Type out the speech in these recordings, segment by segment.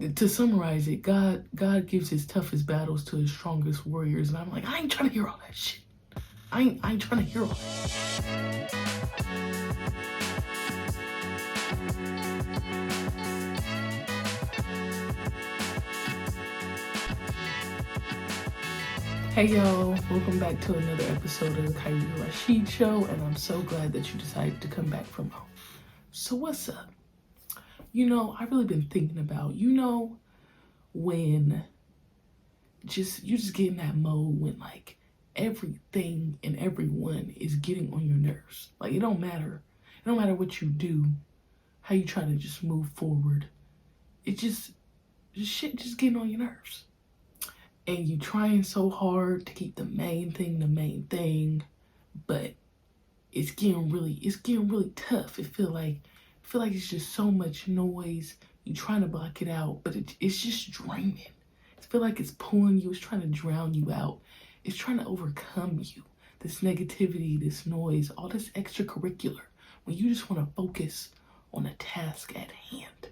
To summarize it, God gives his toughest battles to his strongest warriors. And I'm like, I ain't trying to hear all that shit. I ain't trying to hear all that. Hey y'all, welcome back to another episode of the Kyrie Rashid Show, and I'm so glad that you decided to come back from home. So what's up? I've really been thinking about, when you just get in that mode when like everything and everyone is getting on your nerves. Like it don't matter what you do, how you try to just move forward. It just shit just getting on your nerves. And you trying so hard to keep the main thing, but it's getting really tough. It feel like it's just so much noise. You trying to block it out, but it's just draining. It feel like it's pulling you. It's trying to drown you out. It's trying to overcome you. This negativity, this noise, all this extracurricular. When you just want to focus on a task at hand,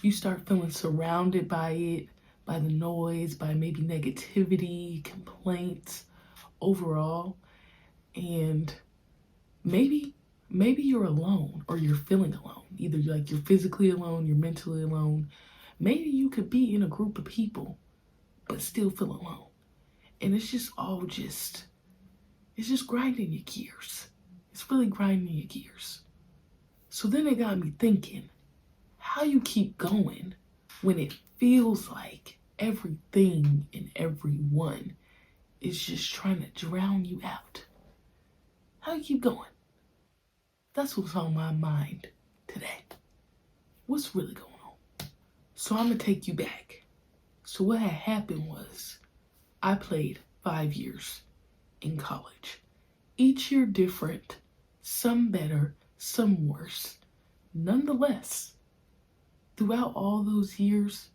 you start feeling surrounded by it, by the noise, by maybe negativity, complaints overall. And maybe you're alone, or you're feeling alone. Either you're physically alone, you're mentally alone. Maybe you could be in a group of people but still feel alone. And it's just grinding your gears. It's really grinding your gears. So then it got me thinking, how you keep going when it feels like everything and everyone is just trying to drown you out. How you keep going? That's what's on my mind today. What's really going on? So I'm gonna take you back. So what had happened was I played 5 years in college. Each year different, some better, some worse. Nonetheless, throughout all those years,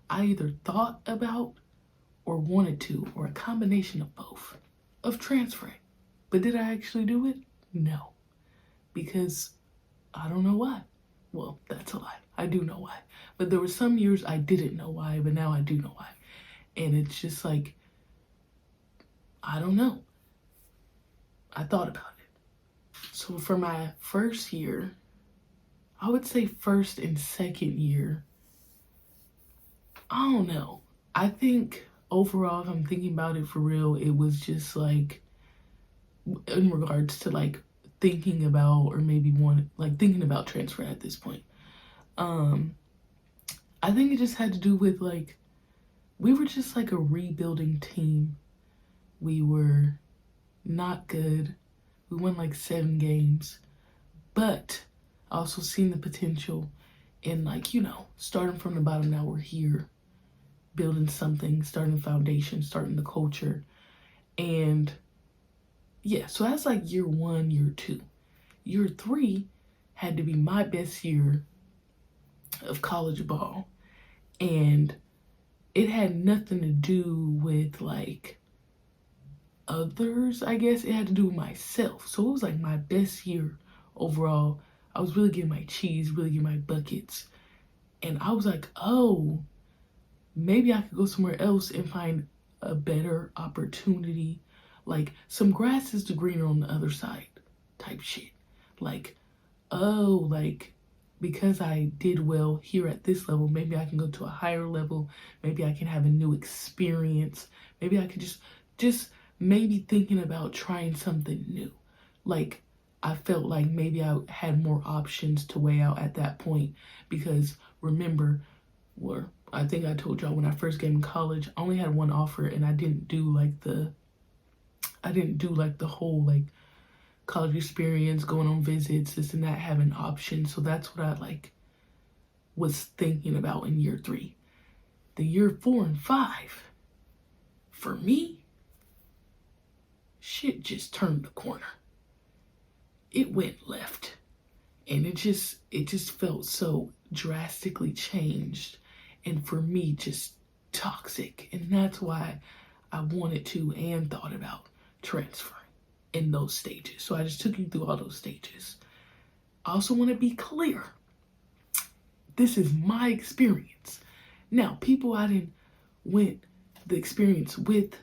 I either thought about or wanted to, or a combination of both, of transferring. But did I actually do it? No. Because I don't know why. Well, that's a lie. I do know why. But there were some years I didn't know why, but now I do know why. And it's just like, I don't know. I thought about it. So for my first year, I would say first and second year, I don't know. I think overall, if I'm thinking about it for real, it was just like, in regards to like thinking about, or maybe thinking about transfer at this point. I think it just had to do with like, we were just like a rebuilding team. We were not good. We won like 7 games, but I also seen the potential in like, starting from the bottom. Now we're here building something, starting the foundation, starting the culture. And yeah, so that's like year 1, year 2. Year 3 had to be my best year of college ball. And it had nothing to do with like others, I guess. It had to do with myself. So it was like my best year overall. I was really getting my cheese, really getting my buckets. And I was like, oh, maybe I could go somewhere else and find a better opportunity. Like, some grass is greener on the other side type shit. Like, oh, like, because I did well here at this level, maybe I can go to a higher level. Maybe I can have a new experience. Maybe I could just maybe thinking about trying something new. Like, I felt like maybe I had more options to weigh out at that point, because remember, I think I told y'all when I first came in college, I only had one offer, and I didn't do like the whole like college experience, going on visits, this and that, having options. So that's what I like was thinking about in year 3. The year 4 and 5, for me, shit just turned the corner. It went left, and it just felt so drastically changed, and for me, just toxic. And that's why I wanted to and thought about transferring in those stages. So I just took you through all those stages. I also want to be clear. This is my experience. Now, people I didn't went the experience with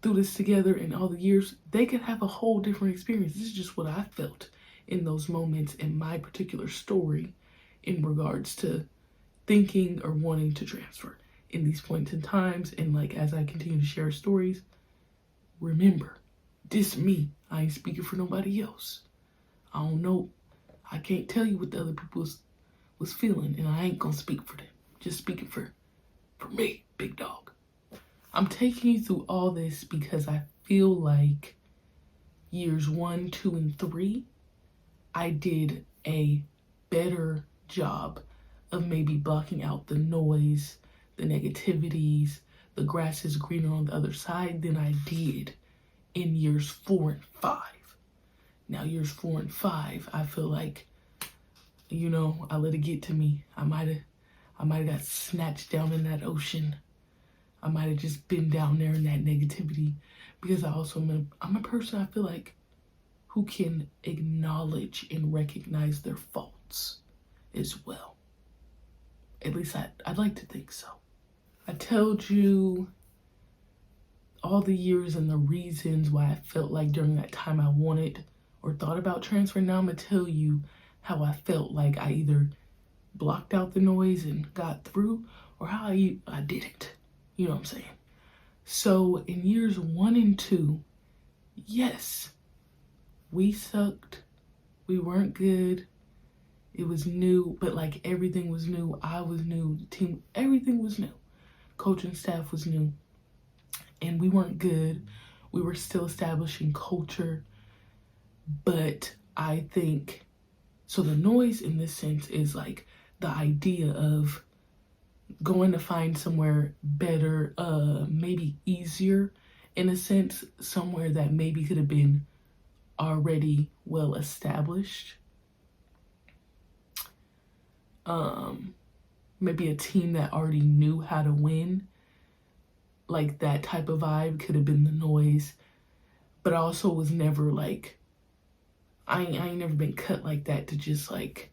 through this together in all the years, they could have a whole different experience. This is just what I felt in those moments in my particular story in regards to thinking or wanting to transfer in these points in times. And like, as I continue to share stories, remember, this me. I ain't speaking for nobody else. I don't know. I can't tell you what the other people was feeling, and I ain't gonna speak for them. Just speaking for me, big dog. I'm taking you through all this because I feel like years 1, 2, and 3, I did a better job of maybe blocking out the noise, the negativities, the grass is greener on the other side than I did in years 4 and 5. Now, years 4 and 5, I feel like, I let it get to me. I might have got snatched down in that ocean. I might have just been down there in that negativity because I'm a person I feel like who can acknowledge and recognize their faults as well. At least I'd like to think so. I told you all the years and the reasons why I felt like during that time I wanted or thought about transferring. Now I'm gonna tell you how I felt like I either blocked out the noise and got through or how I didn't. You know what I'm saying? So in years 1 and 2, yes, we sucked. We weren't good. It was new, but like everything was new. I was new. The team, everything was new. Coaching staff was new. And we weren't good. We were still establishing culture. But I think, so the noise in this sense is like the idea of going to find somewhere better, maybe easier in a sense, somewhere that maybe could have been already well established. Maybe a team that already knew how to win. Like that type of vibe could have been the noise. But I also was never like, I ain't never been cut like that to just like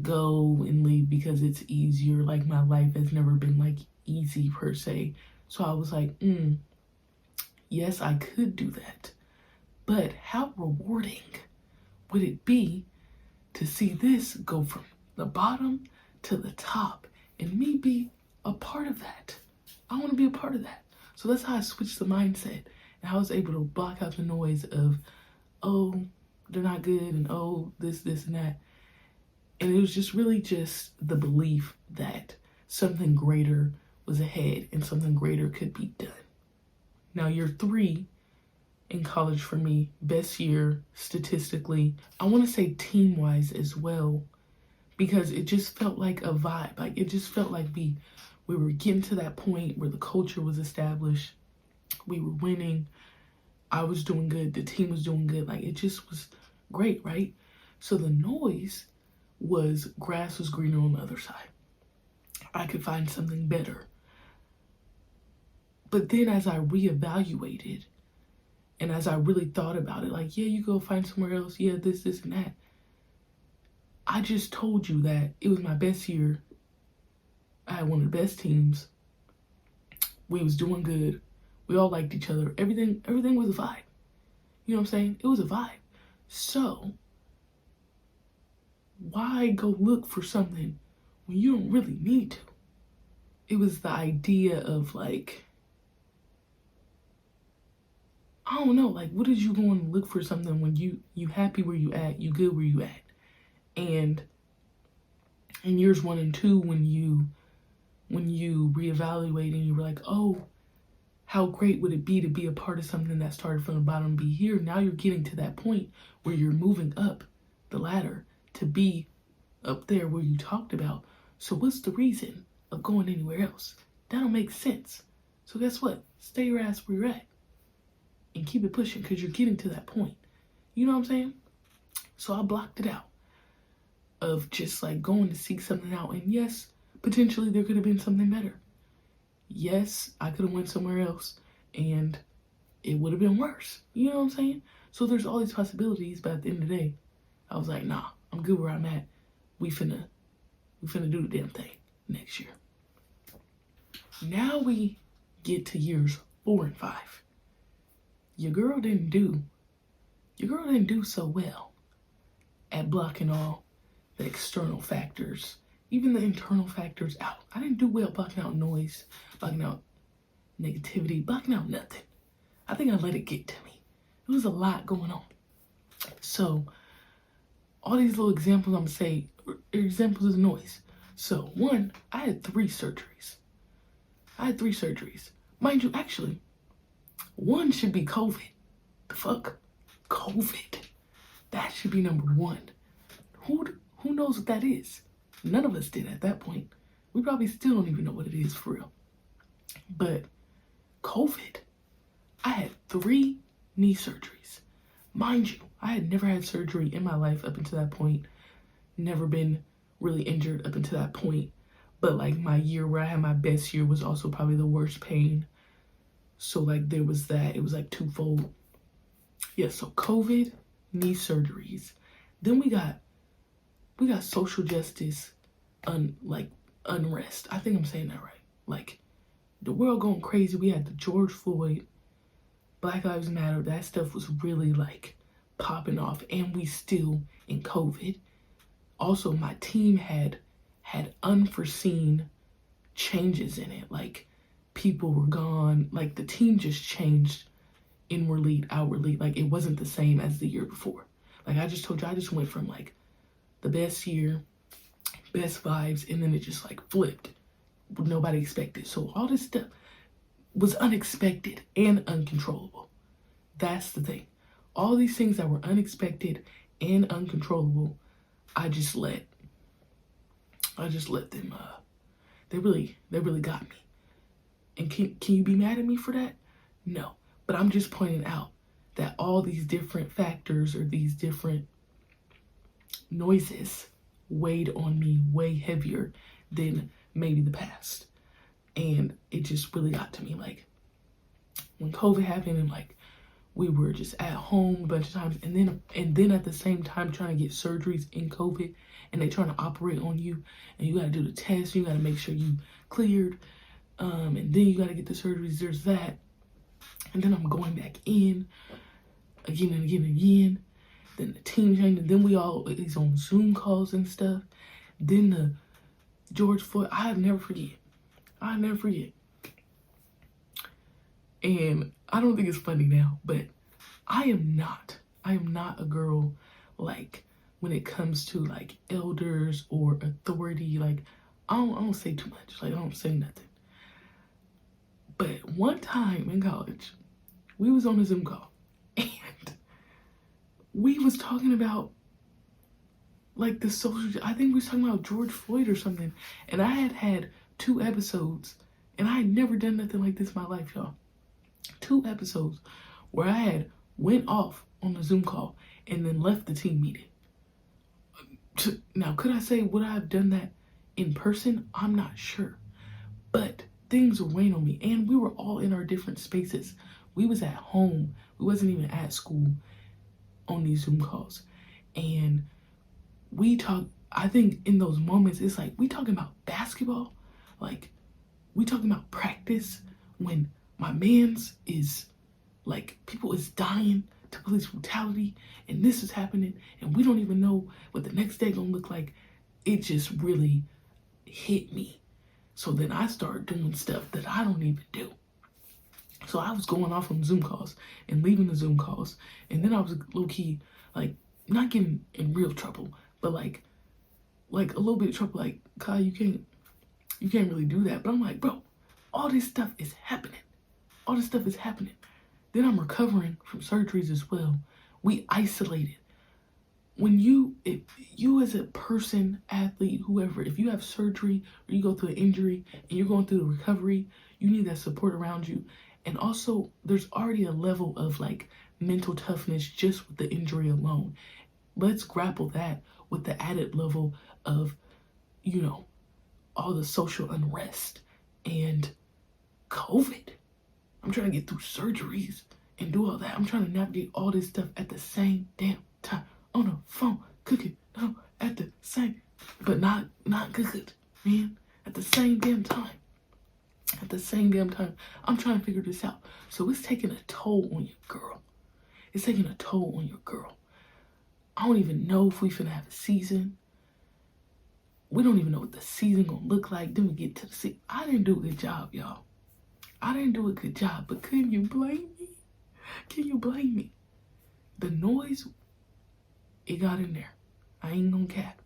go and leave because it's easier. Like my life has never been like easy per se. So I was like, yes, I could do that. But how rewarding would it be to see this go from the bottom to the top and me be a part of that? I want to be a part of that. So that's how I switched the mindset. And I was able to block out the noise of, oh, they're not good, and oh, this, and that. And it was just really just the belief that something greater was ahead and something greater could be done. Now, year 3 in college for me, best year statistically, I want to say team-wise as well, because it just felt like a vibe. Like it just felt like we were getting to that point where the culture was established. We were winning. I was doing good. The team was doing good. Like it just was great, right? So the noise was grass was greener on the other side. I could find something better. But then as I reevaluated and as I really thought about it, like, yeah, you go find somewhere else. Yeah, this, and that. I just told you that it was my best year. I had one of the best teams. We was doing good. We all liked each other. Everything was a vibe. You know what I'm saying? It was a vibe. So why go look for something when you don't really need to? It was the idea of like, I don't know, like what is you going to look for something when you happy where you at, you good where you at? And in years 1 and 2, when you reevaluate and you were like, oh, how great would it be to be a part of something that started from the bottom and be here? Now you're getting to that point where you're moving up the ladder to be up there where you talked about. So what's the reason of going anywhere else? That don't make sense. So guess what? Stay your ass where you're at and keep it pushing because you're getting to that point. You know what I'm saying? So I blocked it out of just like going to seek something out. And yes, potentially there could have been something better. Yes, I could have went somewhere else and it would have been worse. You know what I'm saying? So there's all these possibilities, but at the end of the day, I was like, nah, I'm good where I'm at. We finna do the damn thing next year. Now we get to years 4 and 5. Your girl didn't do so well at blocking all the external factors, even the internal factors out. I didn't do well blocking out noise, blocking out negativity, blocking out nothing. I think I let it get to me. It was a lot going on. So all these little examples I'm gonna say are examples of noise. So one, I had 3 surgeries. Mind you, actually, one should be COVID. The fuck? COVID. That should be number 1. Who knows what that is? None of us did at that point. We probably still don't even know what it is for real. But COVID, I had 3 knee surgeries. Mind you, I had never had surgery in my life up until that point. Never been really injured up until that point. But like my year where I had my best year was also probably the worst pain. So like there was that. It was like twofold. Yeah, so COVID, knee surgeries. Then we got social justice unrest. I think I'm saying that right. Like the world going crazy. We had the George Floyd, Black Lives Matter. That stuff was really like popping off, and we still in COVID. Also, my team had unforeseen changes in it. Like people were gone. Like the team just changed inwardly, outwardly. Like it wasn't the same as the year before. Like I just told you, I just went from like the best year, best vibes, and then it just like flipped. Nobody expected. So all this stuff was unexpected and uncontrollable. That's the thing. All these things that were unexpected and uncontrollable, I just let them they really got me. And can you be mad at me for that? No. But I'm just pointing out that all these different factors or these different noises weighed on me way heavier than maybe the past. And it just really got to me. Like when COVID happened and like we were just at home a bunch of times, and then at the same time trying to get surgeries in COVID, and they trying to operate on you, and you got to do the test, you got to make sure you cleared, and then you got to get the surgeries. There's that, and then I'm going back in again and again and again. Then the team changed, and then we all is on Zoom calls and stuff. Then the George Floyd, I'll never forget. And I don't think it's funny now, but I am not a girl like when it comes to like elders or authority. Like I don't say too much. Like I don't say nothing. But one time in college, we was on a Zoom call and we was talking about like the social, I think we was talking about George Floyd or something. And I had 2 episodes, and I had never done nothing like this in my life, y'all. 2 episodes where I had went off on the Zoom call and then left the team meeting. Now, could I say would I have done that in person? I'm not sure. But things were weighing on me, and we were all in our different spaces. We was at home. We wasn't even at school on these Zoom calls. And we talk, I think in those moments, it's like we talking about basketball. Like we talking about practice when my man's is like people is dying to police brutality and this is happening and we don't even know what the next day gonna look like. It just really hit me. So then I started doing stuff that I don't even do. So I was going off on Zoom calls and leaving the Zoom calls, and then I was low key like not getting in real trouble, but like a little bit of trouble. Like, Kai, you can't really do that. But I'm like, bro, all this stuff is happening. Then I'm recovering from surgeries as well. We isolated. If you as a person, athlete, whoever, if you have surgery or you go through an injury and you're going through the recovery, you need that support around you. And also, there's already a level of like mental toughness just with the injury alone. Let's grapple that with the added level of, all the social unrest and COVID. I'm trying to get through surgeries and do all that. I'm trying to navigate all this stuff at the same damn time. On the phone, cooking, at the same, but not good, man. At the same damn time. At the same damn time, I'm trying to figure this out. So it's taking a toll on your girl. It's taking a toll on your girl. I don't even know if we finna have a season. We don't even know what the season gonna look like. Then we get to the season. I didn't do a good job, y'all. I didn't do a good job, but can you blame me? Can you blame me? The noise, it got in there. I ain't gonna cap.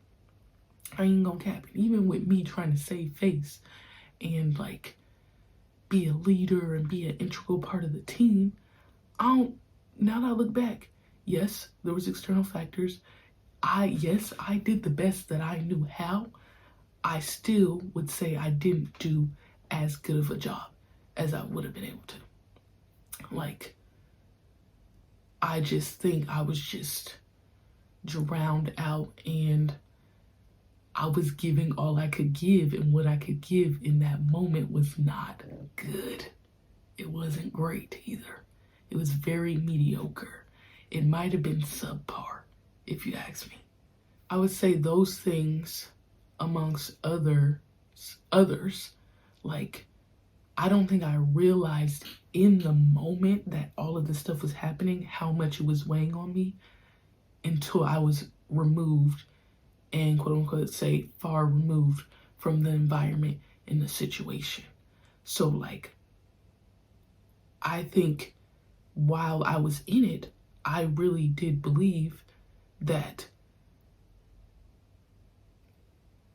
I ain't gonna cap. And even with me trying to save face and like be a leader and be an integral part of the team, now that I look back, yes, there was external factors. Yes, I did the best that I knew how. I still would say I didn't do as good of a job as I would have been able to. Like, I just think I was just drowned out, and I was giving all I could give, and what I could give in that moment was not good. It wasn't great either. It was very mediocre. It might have been subpar, if you ask me. I would say those things amongst others, like, I don't think I realized in the moment that all of this stuff was happening, how much it was weighing on me until I was removed and quote unquote say far removed from the environment and the situation. So like, I think while I was in it, I really did believe that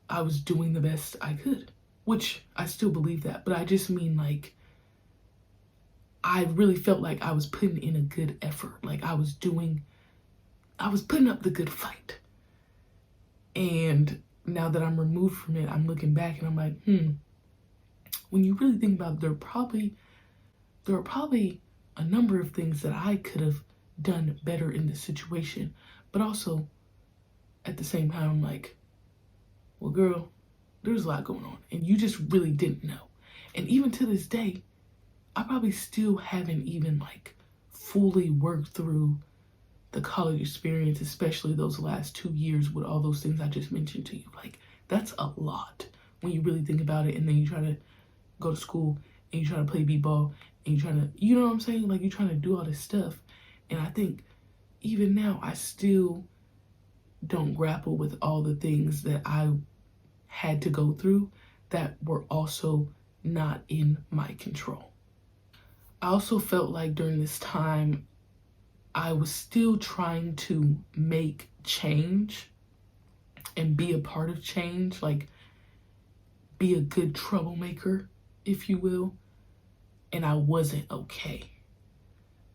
I was doing the best I could, which I still believe that, but I just mean like, I really felt like I was putting in a good effort. Like I was putting up the good fight. And now that I'm removed from it, I'm looking back and I'm like, when you really think about it, there are probably a number of things that I could have done better in this situation. But also, at the same time, I'm like, well, girl, there's a lot going on. And you just really didn't know. And even to this day, I probably still haven't even like fully worked through the college experience, especially those last 2 years with all those things I just mentioned to you. Like, that's a lot when you really think about it. And then you try to go to school and you try to play b-ball and you try to, you know what I'm saying? Like, you're trying to do all this stuff. And I think even now, I still don't grapple with all the things that I had to go through that were also not in my control. I also felt like during this time, I was still trying to make change and be a part of change, like be a good troublemaker, if you will. And I wasn't okay.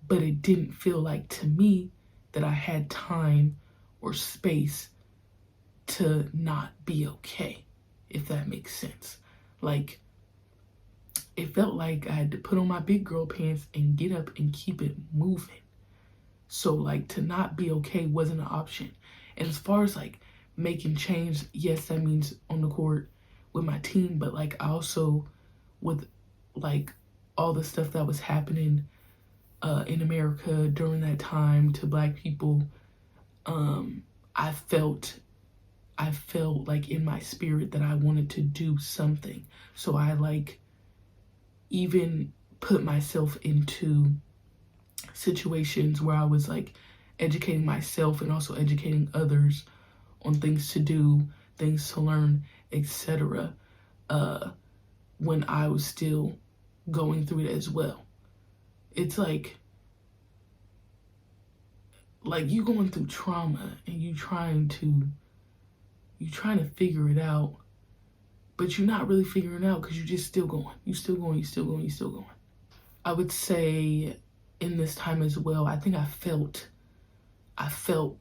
But it didn't feel like to me that I had time or space to not be okay, if that makes sense. Like, it felt like I had to put on my big girl pants and get up and keep it moving. So like, to not be okay wasn't an option. And as far as like making change, yes, that means on the court with my team, but like I also with like all the stuff that was happening in America during that time to Black people, I felt like in my spirit that I wanted to do something. So I like even put myself into situations where I was like educating myself and also educating others on things to do, things to learn, etc. When I was still going through it as well. It's like you going through trauma and you trying to figure it out, but you're not really figuring it out because you're just still going. You still going, you still going, you still going. I would say in this time as well, I think I felt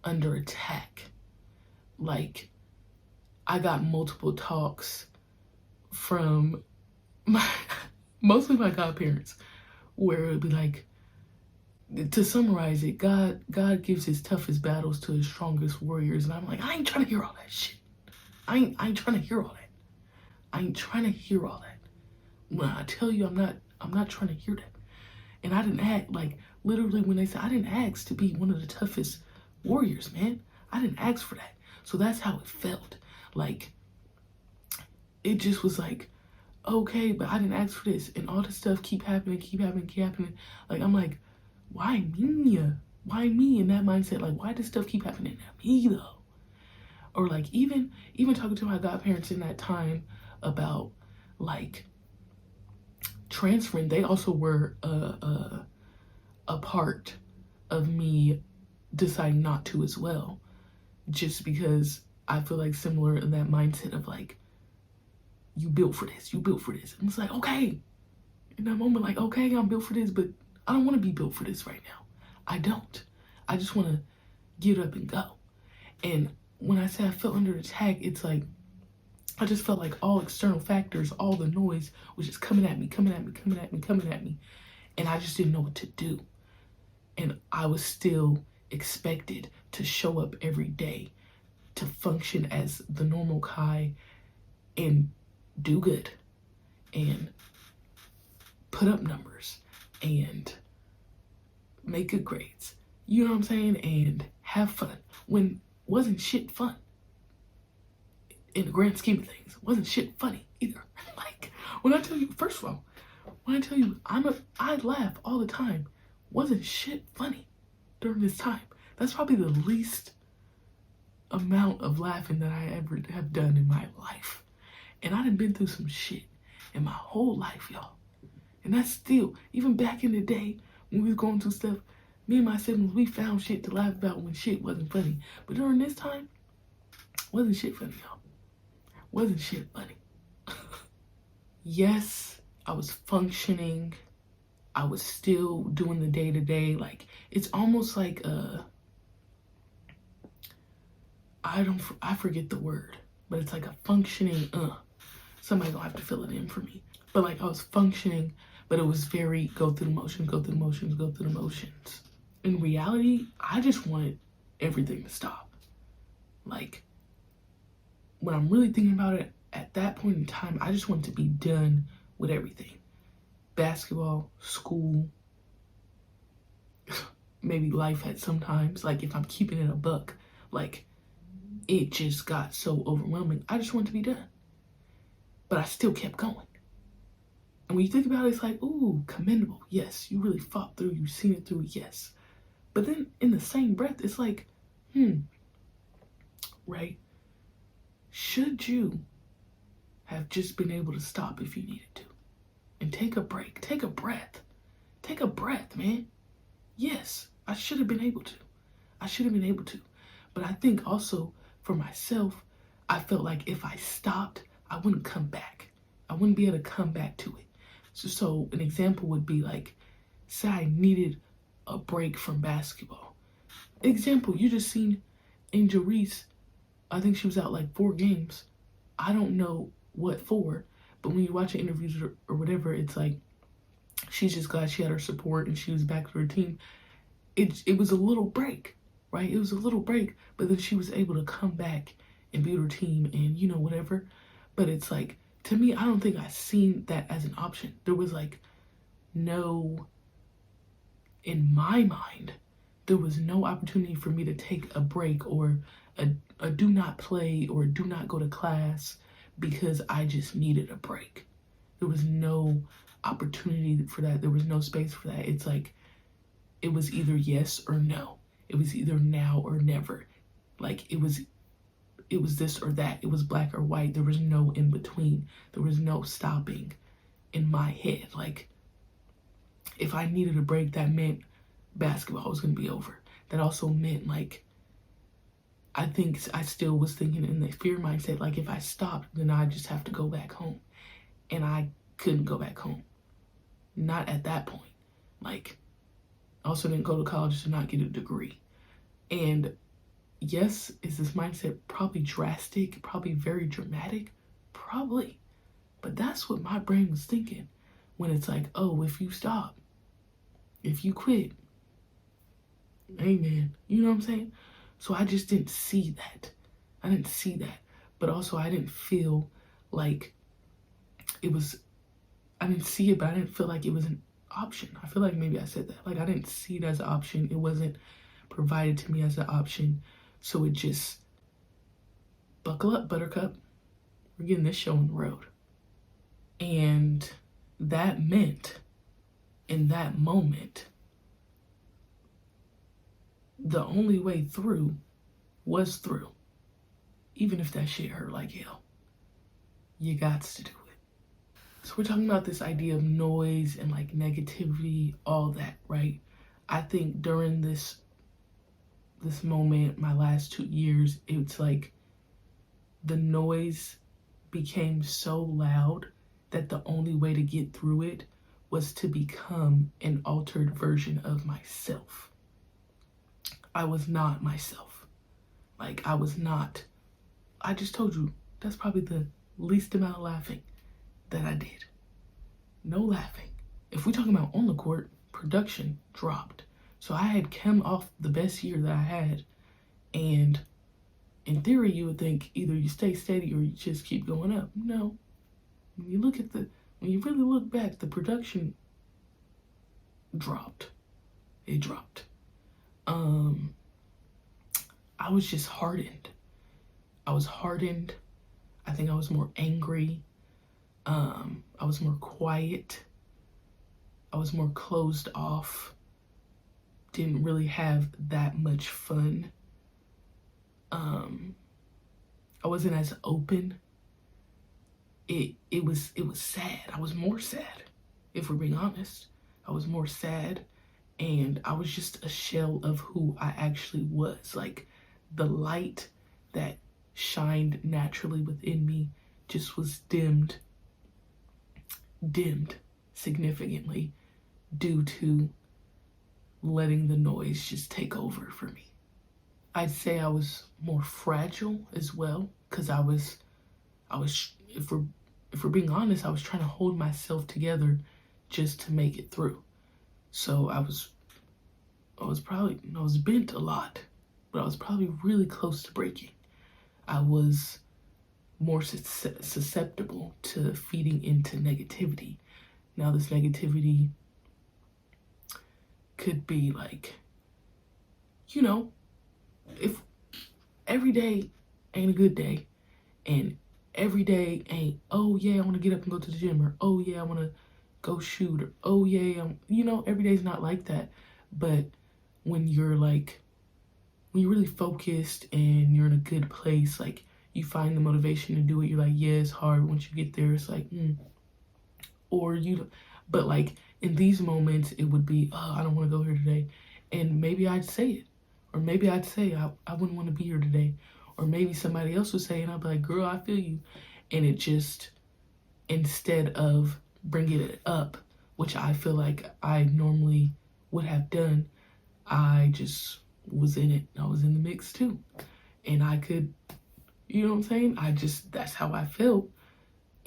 under attack. Like, I got multiple talks from mostly my godparents, where it would be like, to summarize it, God gives his toughest battles to his strongest warriors. And I'm like, I ain't trying to hear all that shit. I ain't trying to hear all that. I ain't trying to hear all that. When I tell you I'm not trying to hear that. And I didn't act like, literally when they said, I didn't ask to be one of the toughest warriors, man. I didn't ask for that. So that's how it felt. Like, it just was like, okay, but I didn't ask for this, and all this stuff keep happening, keep happening, keep happening. Like, I'm like, why me? Why me in that mindset? Like, why does stuff keep happening to me though? Or like even talking to my godparents in that time about like transferring, they also were a part of me deciding not to as well, just because I feel like similar in that mindset of like, you built for this, you built for this. And it's like, okay, in that moment, like, okay, I'm built for this, but I don't want to be built for this right now. I don't. I just want to get up and go. And when I say I felt under attack, it's like, I just felt like all external factors, all the noise was just coming at me, coming at me, coming at me, coming at me. And I just didn't know what to do. And I was still expected to show up every day, to function as the normal Kai and do good and put up numbers and make good grades. You know what I'm saying? And have fun. When wasn't shit fun. In the grand scheme of things, wasn't shit funny either. Like, when I tell you, first of all, when I tell you I laugh all the time, wasn't shit funny during this time. That's probably the least amount of laughing that I ever have done in my life. And I done been through some shit in my whole life, y'all. And that's still, even back in the day when we was going through stuff, me and my siblings, we found shit to laugh about when shit wasn't funny. But during this time, wasn't shit funny, y'all. Wasn't shit funny. Yes, I was functioning. I was still doing the day-to-day. Like, it's almost like I forget the word, but it's like a functioning, somebody gonna have to fill it in for me. But like, I was functioning, but it was very go through the motions, go through the motions, go through the motions. In reality, I just wanted everything to stop. Like, when I'm really thinking about it, at that point in time, I just wanted to be done with everything. Basketball, school, maybe life at sometimes. Like, if I'm keeping it a buck, like, it just got so overwhelming. I just wanted to be done. But I still kept going. And when you think about it, it's like, ooh, commendable. Yes, you really fought through, you've seen it through, yes. But then in the same breath, it's like, right? Should you have just been able to stop if you needed to? And take a break, take a breath. Take a breath, man. Yes, I should have been able to. I should have been able to. But I think also for myself, I felt like if I stopped, I wouldn't come back. I wouldn't be able to come back to it. So an example would be like, say I needed a break from basketball. Example, you just seen Angel Reese. I think she was out like 4 games. I don't know what for, but when you watch interviews or whatever, it's like, she's just glad she had her support and she was back to her team. It was a little break, right? It was a little break, but then she was able to come back and be with her team and, you know, whatever. But it's like, to me, I don't think I seen that as an option. There was like no, in my mind, there was no opportunity for me to take a break or a do not play or do not go to class because I just needed a break. There was no opportunity for that. There was no space for that. It's like, it was either yes or no. It was either now or never. Like, it was this or that. It was black or white. There was no in between. There was no stopping in my head. Like, if I needed a break, that meant basketball was going to be over. That also meant, like, I think I still was thinking in the fear mindset, like, if I stopped, then I just have to go back home. And I couldn't go back home. Not at that point. Like, I also didn't go to college to not get a degree. And yes, is this mindset probably drastic, probably very dramatic? Probably. But that's what my brain was thinking when it's like, oh, if you stop, if you quit, amen. You know what I'm saying? So I just didn't see that. I didn't see that. But also I didn't feel like it was, I didn't see it, but I didn't feel like it was an option. I feel like maybe I said that. Like, I didn't see it as an option. It wasn't provided to me as an option. So it just, buckle up, buttercup. We're getting this show on the road. And that meant in that moment, the only way through was through. Even if that shit hurt like hell, you got to do it. So we're talking about this idea of noise and like negativity, all that, right? I think during this moment, my last 2 years, it's like the noise became so loud that the only way to get through it was to become an altered version of myself. I was not myself. Like, I was not. I just told you, that's probably the least amount of laughing that I did. No laughing. If we're talking about on the court, production dropped. So I had come off the best year that I had, and in theory, you would think either you stay steady or you just keep going up. No. When you really look back, the production dropped. It dropped. I was just hardened. I was hardened. I think I was more angry. I was more quiet. I was more closed off. Didn't really have that much fun. I wasn't as open. It was sad. I was more sad, if we're being honest. I was more sad, and I was just a shell of who I actually was. Like, the light that shined naturally within me just was dimmed significantly due to letting the noise just take over for me. I'd say I was more fragile as well, because I was, if we're being honest, I was trying to hold myself together just to make it through. So I was bent a lot, but I was probably really close to breaking. I was more susceptible to feeding into negativity. Now, this negativity could be like, if every day ain't a good day, and every day ain't, oh yeah, I want to get up and go to the gym, or oh yeah, I want to go shoot, or oh yeah, every day's not like that. But when you're really focused and you're in a good place, like, you find the motivation to do it. You're like, yeah, it's hard. Once you get there, it's like, but like in these moments, it would be, oh, I don't want to go here today. And maybe I'd say it. Or maybe I'd say, I wouldn't want to be here today. Or maybe somebody else would say, and I'd be like, girl, I feel you. And it just, instead of bringing it up, which I feel like I normally would have done, I just was in it. I was in the mix too. And I could, you know what I'm saying? That's how I felt.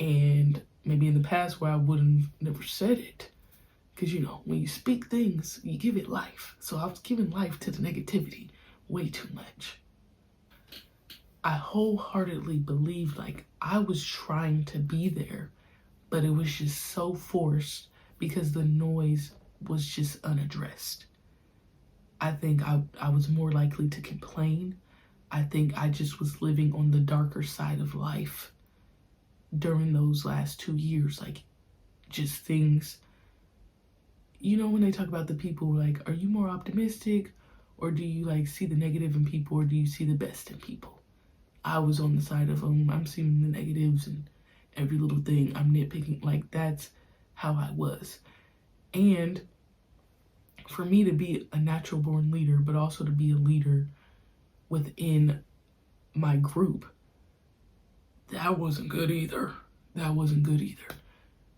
And maybe in the past where I wouldn't never said it. Because, when you speak things, you give it life. So I was giving life to the negativity way too much. I wholeheartedly believed like I was trying to be there, but it was just so forced because the noise was just unaddressed. I think I was more likely to complain. I think I just was living on the darker side of life during those last 2 years. Like, just things, when they talk about the people, like, are you more optimistic, or do you like see the negative in people, or do you see the best in people? I was on the side of I'm seeing the negatives, and every little thing I'm nitpicking. Like, that's how I was. And for me to be a natural born leader, but also to be a leader within my group, that wasn't good either.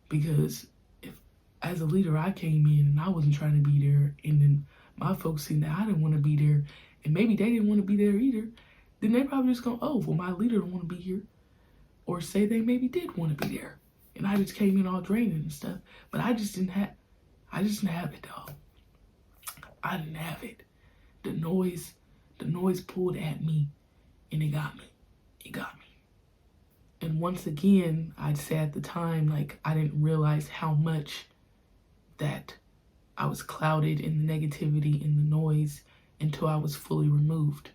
Because if, as a leader, I came in and I wasn't trying to be there, and then my folks seen that I didn't want to be there, and maybe they didn't want to be there either, then they probably just go, oh, well, my leader don't want to be here. Or say they maybe did want to be there, and I just came in all draining and stuff. But I just didn't have it, dog. I didn't have it. The noise pulled at me, and it got me. And once again, I'd say at the time, like, I didn't realize how much that I was clouded in the negativity, in the noise, until I was fully removed.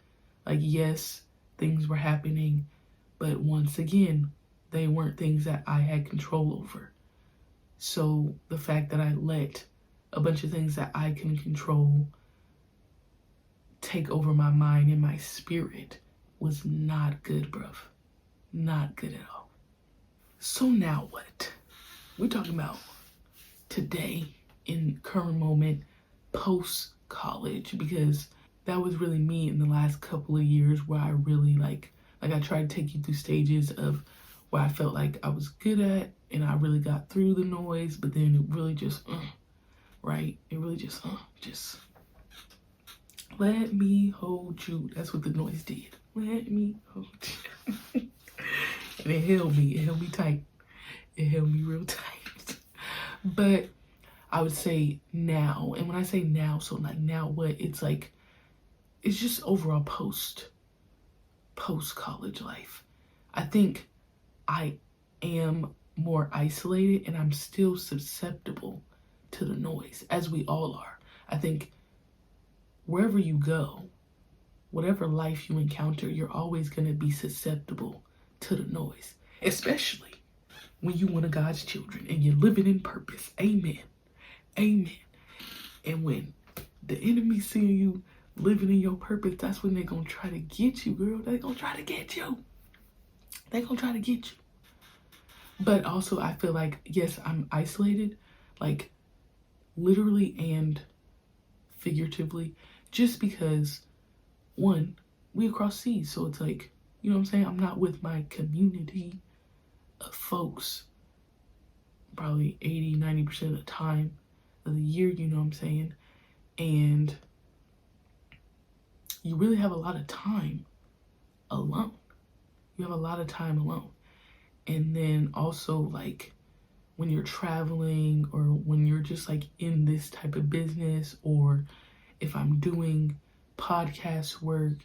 Like, yes, things were happening, but once again, They weren't things that I had control over. So the fact that I let a bunch of things that I can control take over my mind and my spirit was not good, bruv. Not good at all. So now what? We're talking about today, in current moment, post college, because that was really me in the last couple of years where I really like I tried to take you through stages of where I felt like I was good at and I really got through the noise, but then it really just right? It really just let me hold you. That's what the noise did. Let me hold you. And it held me. It held me tight. It held me real tight. But I would say now, and when I say now, so like now what, it's like, it's just overall post college life. I think I am more isolated and I'm still susceptible to the noise, as we all are. I think wherever you go, whatever life you encounter, you're always going to be susceptible to the noise, especially when you one of God's children and you're living in purpose. Amen. Amen. And when the enemy see you living in your purpose, that's when they're going to try to get you, girl. They're going to try to get you. They're going to try to get you. But also, I feel like, yes, I'm isolated, like literally and figuratively, just because, one, we across seas. So it's like, you know what I'm saying? I'm not with my community of folks probably 80-90% of the time of the year, you know what I'm saying? And you really have a lot of time alone. You have a lot of time alone. And then also, like, when you're traveling or when you're just like in this type of business, or if I'm doing podcast work,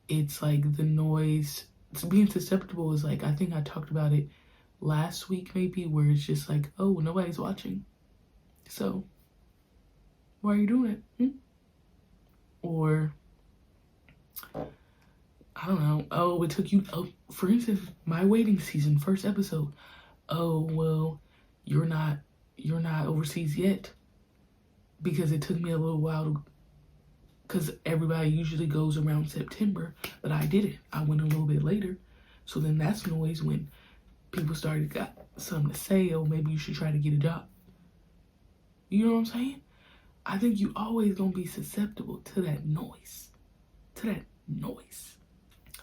it's like the noise, being susceptible is like, I think I talked about it last week maybe, where it's just like, oh, nobody's watching. So why are you doing it? Or I don't know. Oh, it took you, for instance, my waiting season, first episode. Oh, well, you're not overseas yet, because it took me a little while because everybody usually goes around September, but I didn't. I went a little bit later. So then that's noise when people started got something to say, oh, maybe you should try to get a job. You know what I'm saying? I think you always gonna be susceptible to that noise.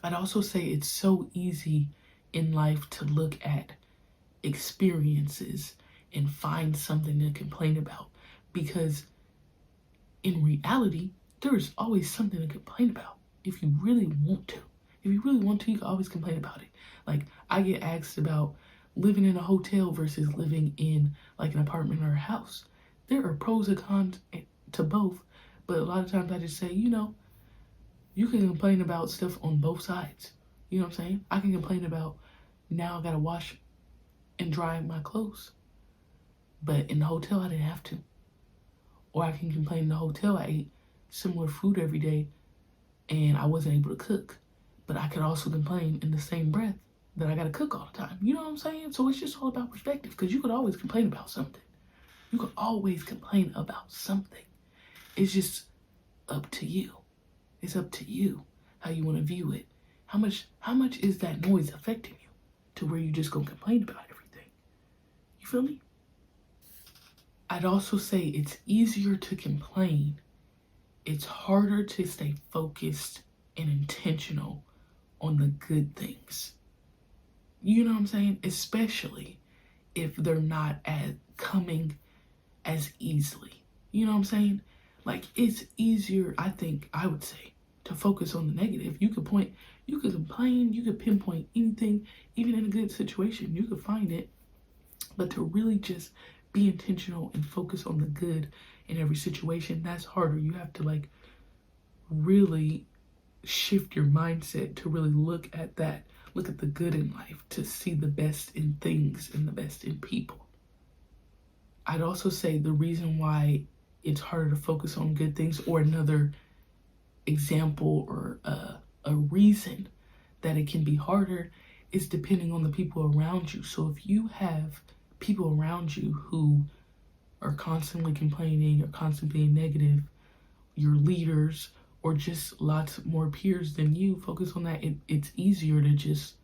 I'd also say it's so easy in life to look at experiences and find something to complain about, because in reality, there is always something to complain about if you really want to. If you really want to, you can always complain about it. Like, I get asked about living in a hotel versus living in like an apartment or a house. There are pros and cons to both, but a lot of times I just say, you know, you can complain about stuff on both sides. You know what I'm saying? I can complain about, now I gotta wash and dry my clothes, but in the hotel I didn't have to. Or I can complain in the hotel I ate similar food every day and I wasn't able to cook, but I could also complain in the same breath that I gotta cook all the time. You know what I'm saying? So it's just all about perspective, because you could always complain about something. You could always complain about something. It's just up to you. It's up to you how you want to view it. How much is that noise affecting you to where you just gonna complain about everything? You feel me? I'd also say it's easier to complain. It's harder to stay focused and intentional on the good things. You know what I'm saying? Especially if they're not coming as easily. You know what I'm saying? Like, it's easier, I think, I would say, to focus on the negative. You could complain, you could pinpoint anything, even in a good situation, you could find it. But to really just be intentional and focus on the good in every situation, that's harder. You have to like really shift your mindset to really look at the good in life, to see the best in things and the best in people. I'd also say the reason why it's harder to focus on good things, or another example or a reason that it can be harder, it's depending on the people around you. So if you have people around you who are constantly complaining or constantly being negative, your leaders, or just lots more peers than you, focus on that. It's easier to just,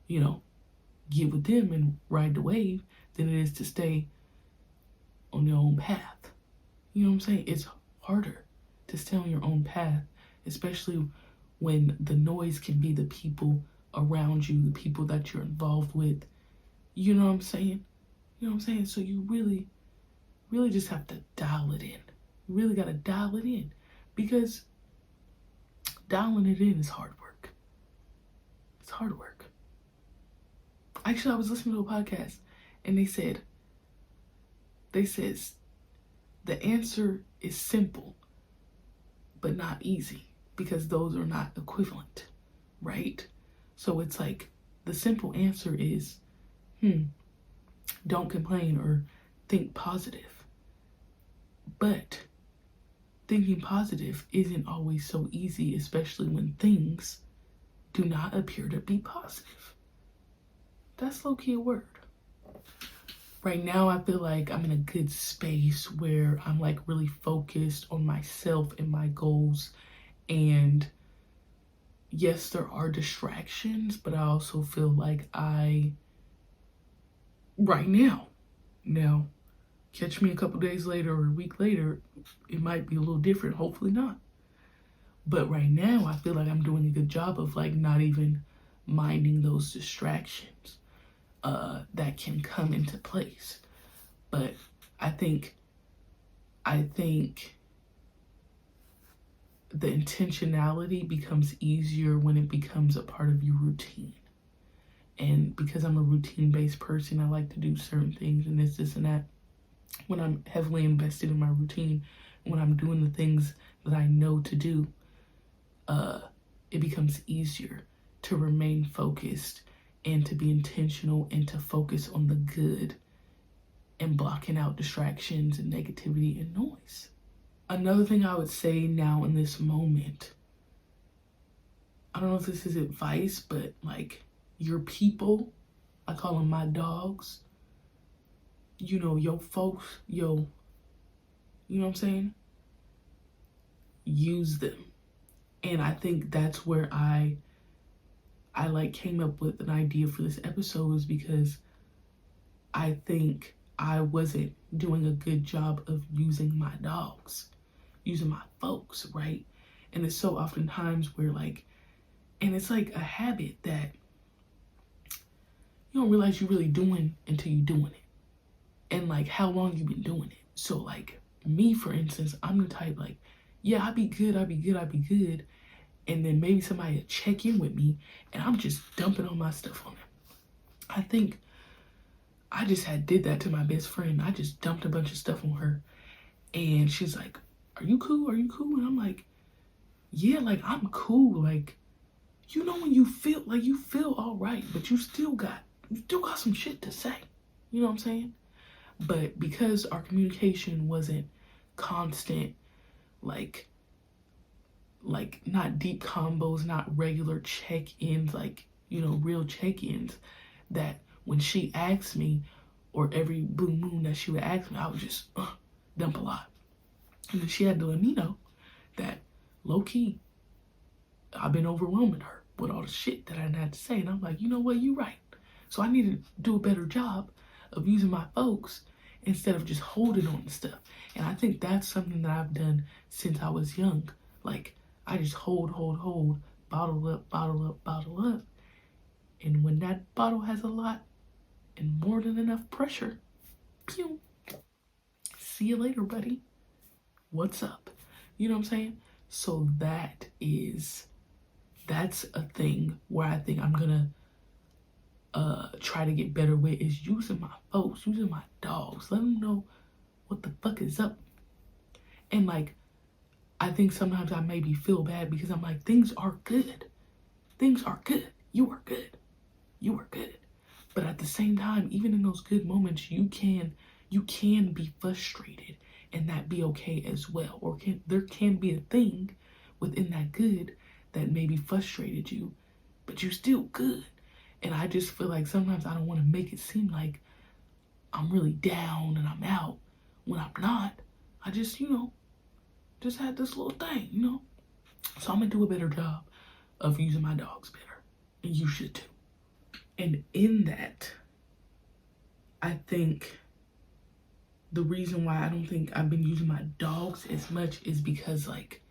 get with them and ride the wave than it is to stay on your own path. You know what I'm saying? It's harder to stay on your own path, especially when the noise can be the people around you, the people that you're involved with. You know what I'm saying? You know what I'm saying? So you really, really just have to dial it in. You really got to dial it in, because dialing it in is hard work. It's hard work. Actually, I was listening to a podcast and they said the answer is simple, but not easy, because those are not equivalent, right? So it's like the simple answer is, don't complain or think positive. But thinking positive isn't always so easy, especially when things do not appear to be positive. That's low-key a word. Right now, I feel like I'm in a good space where I'm like really focused on myself and my goals. And yes, there are distractions, but I also feel like right now, catch me a couple days later or a week later, it might be a little different. Hopefully not. But right now, I feel like I'm doing a good job of like not even minding those distractions that can come into place. But I think the intentionality becomes easier when it becomes a part of your routine. And because I'm a routine-based person, I like to do certain things and this and that. When I'm heavily invested in my routine, when I'm doing the things that I know to do, it becomes easier to remain focused and to be intentional and to focus on the good and blocking out distractions and negativity and noise. Another thing I would say now in this moment, I don't know if this is advice, but like your people, I call them my dogs, your folks, you know what I'm saying? Use them. And I think that's where I like came up with an idea for this episode, is because I think I wasn't doing a good job of using my dogs, using my folks, right? And it's so oftentimes where and it's like a habit that you don't realize you're really doing until you're doing it. And like how long you've been doing it. So like me, for instance, I'm the type yeah, I'll be good. And then maybe somebody will check in with me and I'm just dumping all my stuff on them. I think I just did that to my best friend. I just dumped a bunch of stuff on her. And she's like, are you cool? And I'm like, yeah, I'm cool. When you feel all right, but you still got some shit to say. You know what I'm saying? But because our communication wasn't constant, not deep combos, not regular check-ins, real check-ins, that when she asked me, or every blue moon that she would ask me, I would just dump a lot. And then she had to let me know that low-key, I've been overwhelming her with all the shit that I had to say. And I'm like, you know what, you're right. So I need to do a better job of using my folks instead of just holding on to stuff. And I think that's something that I've done since I was young. I just hold, bottle up. And when that bottle has a lot and more than enough pressure, pew, see you later, buddy. What's up? You know what I'm saying? So that's a thing where I think I'm gonna try to get better with, is using my folks, using my dogs, let them know what the fuck is up. And I think sometimes I maybe feel bad because I'm like, things are good. You are good. But at the same time, even in those good moments, you can be frustrated, and that be okay as well. Or there can be a thing within that good that maybe frustrated you, but you're still good. And I just feel like sometimes I don't want to make it seem like I'm really down and I'm out when I'm not. I just, just had this little thing. So I'm gonna do a better job of using my dogs better. And you should too. And in that, I think the reason why I don't think I've been using my dogs as much is because like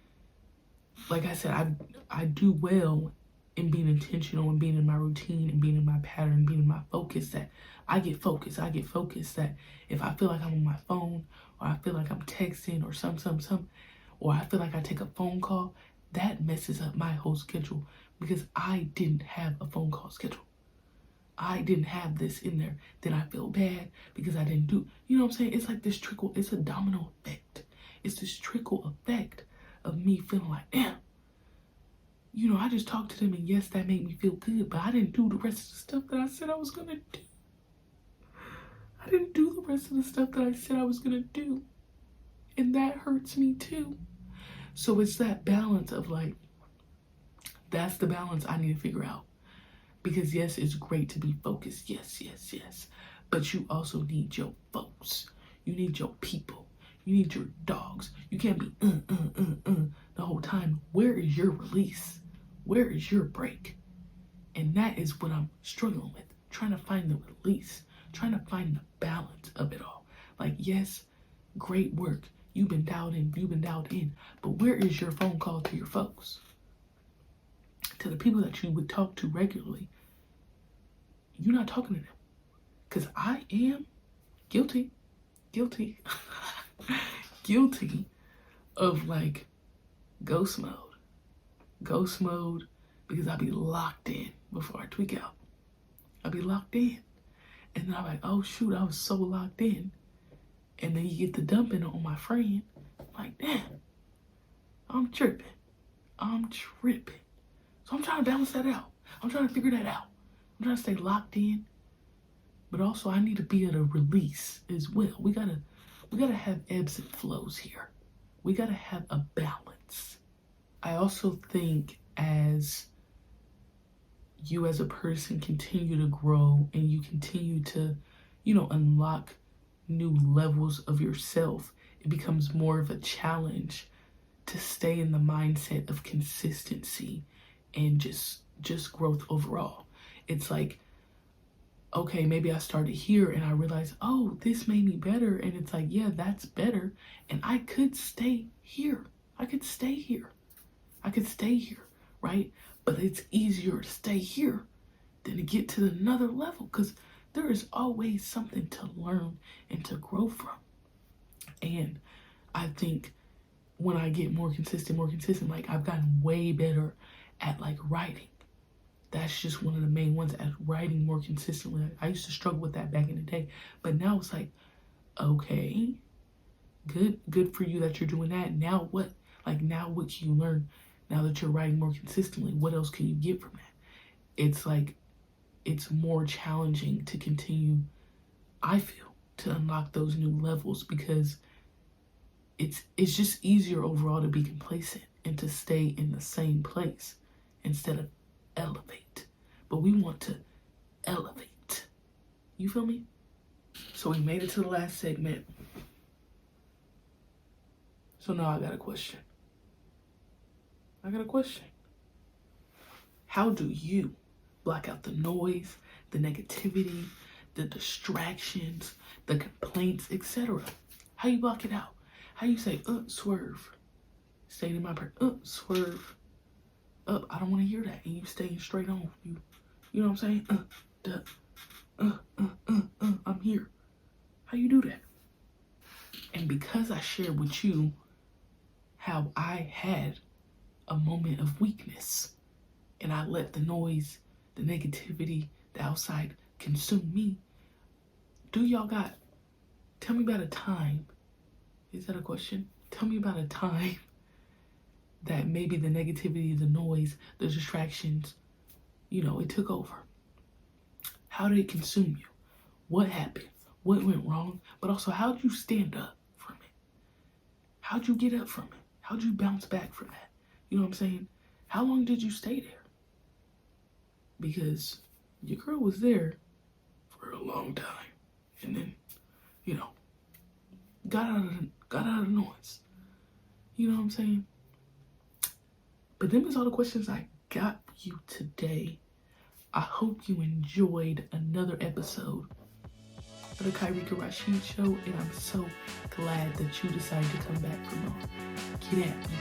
I said, I do well in being intentional and being in my routine and being in my pattern, being in my focus, that I get focused. I get focused that if I feel like I'm on my phone or I feel like I'm texting or some, or I feel like I take a phone call, that messes up my whole schedule because I didn't have a phone call schedule. I didn't have this in there. Then I feel bad because I didn't do, you know what I'm saying? It's like this trickle, it's a domino effect. It's this trickle effect of me feeling like, damn, I just talked to them and yes, that made me feel good, but I didn't do the rest of the stuff that I said I was gonna do. I didn't do the rest of the stuff that I said I was gonna do. And that hurts me too. So it's that balance of like, that's the balance I need to figure out. Because yes, it's great to be focused. Yes. But you also need your folks. You need your people. You need your dogs. You can't be the whole time. Where is your release? Where is your break? And that is what I'm struggling with. Trying to find the release. Trying to find the balance of it all. Like, yes, great work. You've been dialed in. But where is your phone call to your folks? To the people that you would talk to regularly. You're not talking to them. Because I am guilty of like ghost mode because I be locked in before I tweak out. I be locked in. And then I'm like, oh shoot, I was so locked in. And then you get the dumping on my friend. I'm like, damn, I'm tripping. So I'm trying to balance that out. I'm trying to figure that out. I'm trying to stay locked in. But also I need to be able to release as well. We gotta have ebbs and flows here. We gotta have a balance. I also think as you as a person continue to grow and you continue to, unlock new levels of yourself, it becomes more of a challenge to stay in the mindset of consistency and just growth overall. It's like, okay, maybe I started here and I realized, oh, this made me better. And it's like, yeah, that's better. And I could stay here. Right? But it's easier to stay here than to get to another level because there is always something to learn and to grow from. And I think when I get more consistent, like I've gotten way better at like writing. That's just one of the main ones, at writing more consistently. I used to struggle with that back in the day, but now it's like, okay, good for you that you're doing that. Now what? Like now what can you learn now that you're writing more consistently? What else can you get from that? It's like, it's more challenging to continue, I feel, to unlock those new levels because it's just easier overall to be complacent and to stay in the same place instead of elevate. But we want to elevate. You feel me? So we made it to the last segment. So now I got a question. How do you block out the noise, the negativity, the distractions, the complaints, etc.? How you block it out? How you say, swerve. Staying in my part, swerve. I don't want to hear that. And you staying straight on. You know what I'm saying? I'm here. How you do that? And because I shared with you how I had a moment of weakness and I let the noise, the negativity, the outside consume me, tell me about a time. Is that a question? Tell me about a time that maybe the negativity, the noise, the distractions, it took over. How did it consume you? What happened? What went wrong? But also, how'd you stand up from it? How'd you get up from it? How'd you bounce back from that? You know what I'm saying? How long did you stay there? Because your girl was there for a long time. And then, you know, got out of the noise. You know what I'm saying? But them is all the questions I got for you today. I hope you enjoyed another episode of the Kairika Rashid Show, and I'm so glad that you decided to come back for more. Get at me.